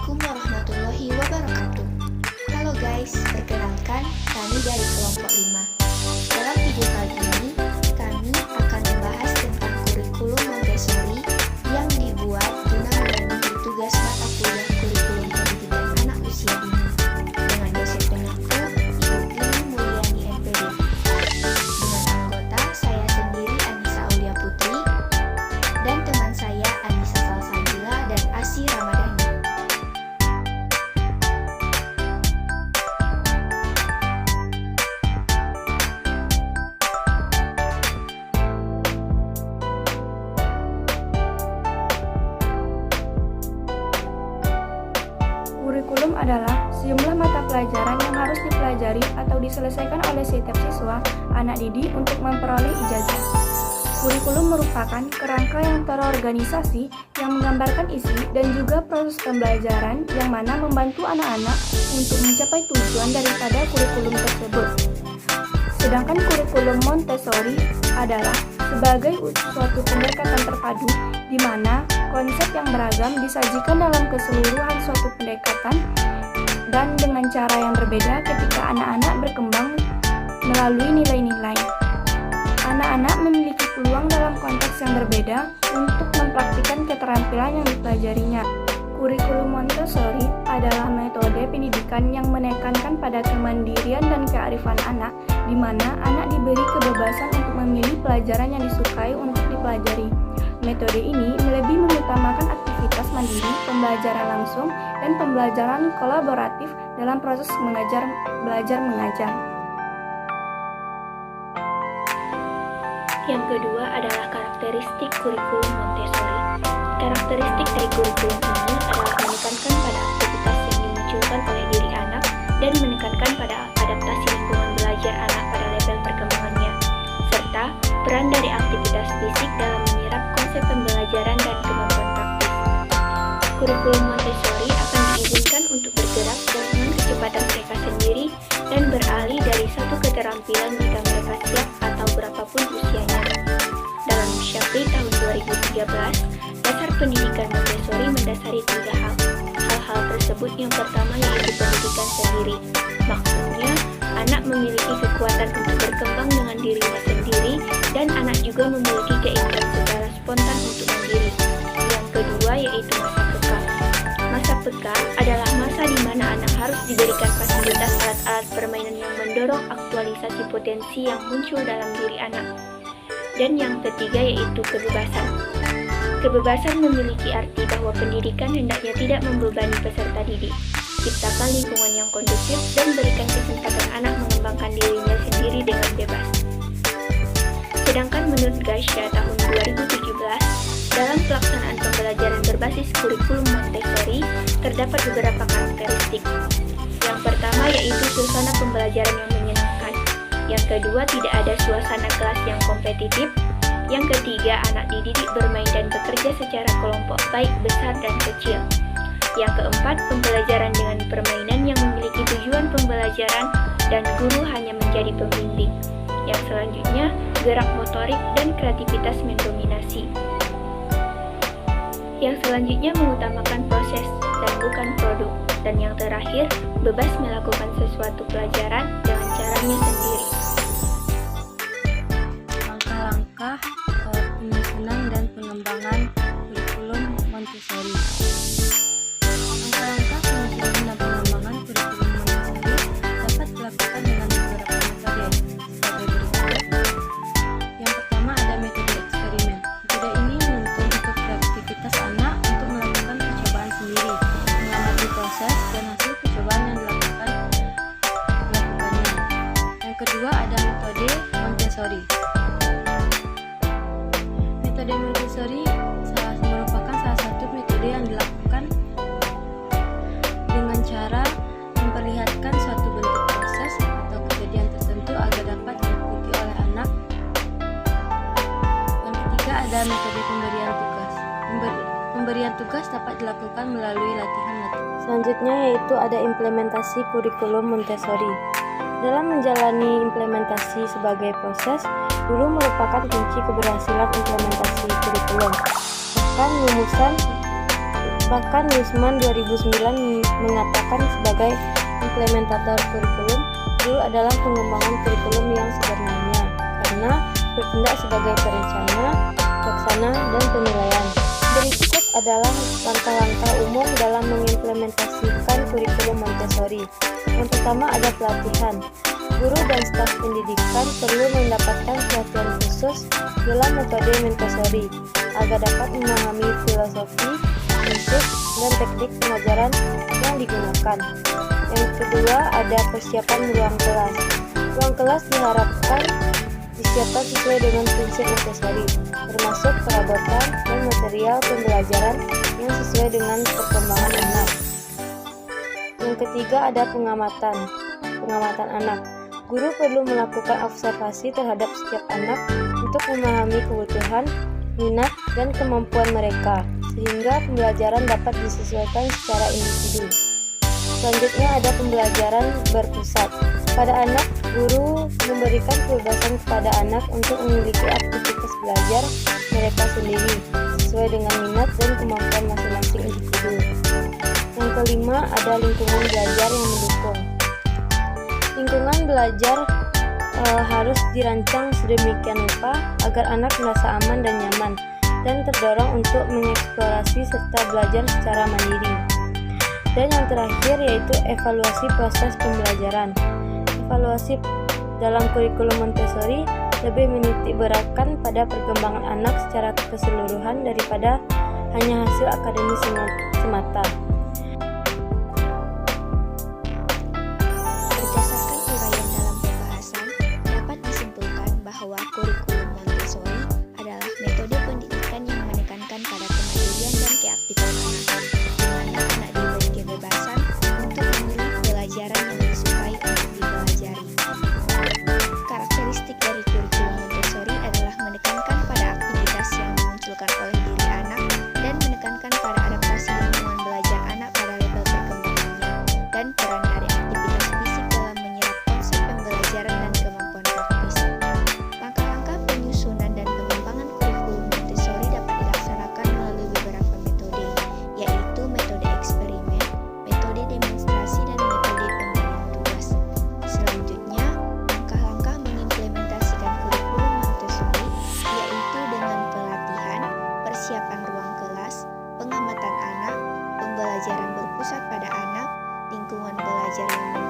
Assalamualaikum warahmatullahi wabarakatuh. Halo guys, perkenalkan kami dari kelompok 5. Dalam video kali ini, kami akan membahas tentang kurikulum Montessori yang dibuat guna memenuhi tugas mata kuliah kurikulum pendidikan anak usia dini dengan dosen penyapu Ibu Tini Mulyani MPD. Dengan anggota saya sendiri Anissa Aulia Putri dan teman saya Anissa Salsabila dan Asi Ramadhani. Kurikulum adalah sejumlah mata pelajaran yang harus dipelajari atau diselesaikan oleh setiap siswa, anak didik untuk memperoleh ijazah. Kurikulum merupakan kerangka yang terorganisasi yang menggambarkan isi dan juga proses pembelajaran yang mana membantu anak-anak untuk mencapai tujuan daripada kurikulum tersebut. Sedangkan kurikulum Montessori adalah sebagai suatu pendekatan terpadu di mana konsep yang beragam disajikan dalam keseluruhan suatu pendekatan dan dengan cara yang berbeda ketika anak-anak berkembang melalui nilai-nilai. Anak-anak memiliki peluang dalam konteks yang berbeda untuk mempraktikkan keterampilan yang dipelajarinya. Kurikulum Montessori adalah metode pendidikan yang menekankan pada kemandirian dan kearifan anak, di mana anak diberi kebebasan untuk memilih pelajaran yang disukai untuk dipelajari. Metode ini lebih mengutamakan aktivitas mandiri, pembelajaran langsung, dan pembelajaran kolaboratif dalam proses belajar-mengajar. Yang kedua adalah karakteristik kurikulum Montessori. Karakteristik dari kurikulum ini adalah menekankan pada aktivitas yang dimunculkan oleh diri anak dan menekankan pada adaptasi lingkungan belajar anak pada level perkembangannya, serta peran dari aktivitas fisik dalam menyerap konsep pembelajaran dan kemampuan praktis. Kurikulum Montessori akan diizinkan untuk bergerak dengan kecepatan mereka sendiri dan beralih dari satu keterampilan jika mereka siap atau berapapun usianya. Dalam Syafri tahun 2013, dasar pendidikan Montessori mendasari 3 hal. Hal-hal tersebut yang pertama yaitu pendidikan sendiri. Maksudnya, anak memiliki kekuatan untuk berkembang dengan dirinya sendiri dan anak juga memiliki keinginan secara spontan untuk mandiri. Yang kedua yaitu masa peka. Masa peka adalah masa di mana anak harus diberikan fasilitas alat-alat permainan yang mendorong aktualisasi potensi yang muncul dalam diri anak. Dan yang ketiga yaitu kebebasan. Kebebasan memiliki arti bahwa pendidikan hendaknya tidak membebani peserta didik. Ciptakan lingkungan yang kondusif dan berikan kesempatan anak mengembangkan dirinya sendiri dengan bebas. Sedangkan menurut Gasha tahun 2017, dalam pelaksanaan pembelajaran berbasis kurikulum Montessori, terdapat beberapa karakteristik. Yang pertama yaitu suasana pembelajaran yang menyenangkan. Yang kedua, tidak ada suasana kelas yang kompetitif. Yang ketiga, anak dididik bermain dan bekerja secara kelompok baik besar dan kecil. Yang keempat, pembelajaran dengan permainan yang memiliki tujuan pembelajaran dan guru hanya menjadi pembimbing. Yang selanjutnya, gerak motorik dan kreativitas mendominasi. Yang selanjutnya mengutamakan proses dan bukan produk. Dan yang terakhir, bebas melakukan sesuatu pelajaran dengan caranya sendiri. Langkah-langkah penyusunan dan pengembangan kurikulum Montessori. Langkah-langkah penyusunan dan pengembangan kurikulum Montessori dapat dilakukan dengan beberapa metode sebagai berikut. Yang pertama ada metode eksperimen. Metode ini menuntut untuk kreativitas anak untuk melakukan percobaan sendiri, mengamati proses dan hasil percobaan yang melakukannya. Yang kedua ada metode Montessori. Metode Montessori merupakan salah satu metode yang dilakukan dengan cara memperlihatkan suatu bentuk proses atau kejadian tertentu agar dapat diikuti oleh anak. Yang ketiga ada metode pemberian tugas. Pemberian tugas dapat dilakukan melalui latihan-latihan. Selanjutnya yaitu ada implementasi kurikulum Montessori. Dalam menjalani implementasi sebagai proses, guru merupakan kunci keberhasilan implementasi kurikulum. Bahkan Bahkan Wisman 2009 mengatakan sebagai implementator kurikulum, guru adalah pengembangan kurikulum yang sebenarnya karena bertindak sebagai perencana, pelaksana, dan penilaian. Berikut adalah langkah-langkah umum dalam mengimplementasikan kurikulum Montessori. Yang pertama ada pelatihan. Guru dan staf pendidikan perlu mendapatkan pelatihan khusus dalam metode Montessori agar dapat memahami filosofi, prinsip, dan teknik pengajaran yang digunakan. Yang kedua ada persiapan ruang kelas. Ruang kelas diharapkan disiapkan sesuai dengan prinsip Montessori, termasuk perabotan dan material pembelajaran yang sesuai dengan perkembangan anak. Yang ketiga ada pengamatan anak. Guru perlu melakukan observasi terhadap setiap anak untuk memahami kebutuhan, minat, dan kemampuan mereka, sehingga pembelajaran dapat disesuaikan secara individu. Selanjutnya ada pembelajaran berpusat. Pada anak, guru memberikan kebebasan kepada anak untuk memiliki aktivitas belajar mereka sendiri, sesuai dengan minat dan kemampuan masing-masing individu. Yang kelima ada lingkungan belajar yang mendukung. Lingkungan belajar harus dirancang sedemikian rupa agar anak merasa aman dan nyaman dan terdorong untuk mengeksplorasi serta belajar secara mandiri. Dan yang terakhir yaitu evaluasi proses pembelajaran. Evaluasi dalam kurikulum Montessori lebih menitik beratkan pada perkembangan anak secara keseluruhan daripada hanya hasil akademis semata. Berdasarkan uraian dalam pembahasan, dapat disimpulkan bahwa kurikulum Montessori adalah metode pendidikan yang menekankan pada kemandirian dan keaktifan anak, di mana anak diberi kebebasan untuk memilih pelajaran yang disukai untuk dipelajari. Karakteristik dari kurikulum Montessori adalah menekankan pada aktivitas yang dimunculkan oleh diri anak dan menekankan pada adaptasi lingkungan belajar anak pada level perkembangannya dan peran dari aktivitas fisik dalam menyerap konsep pembelajaran dan kemampuan praktis. Langkah-langkah penyusunan dan pengembangan kurikulum Montessori dapat dilaksanakan melalui beberapa metode, yaitu metode eksperimen, metode demonstrasi, dan metode pemberian tugas. Selanjutnya, langkah-langkah mengimplementasikan kurikulum Montessori yaitu dengan pelatihan, persiapan ruang kelas, pengamatan anak, pembelajaran berpusat pada anak, lingkungan belajar yang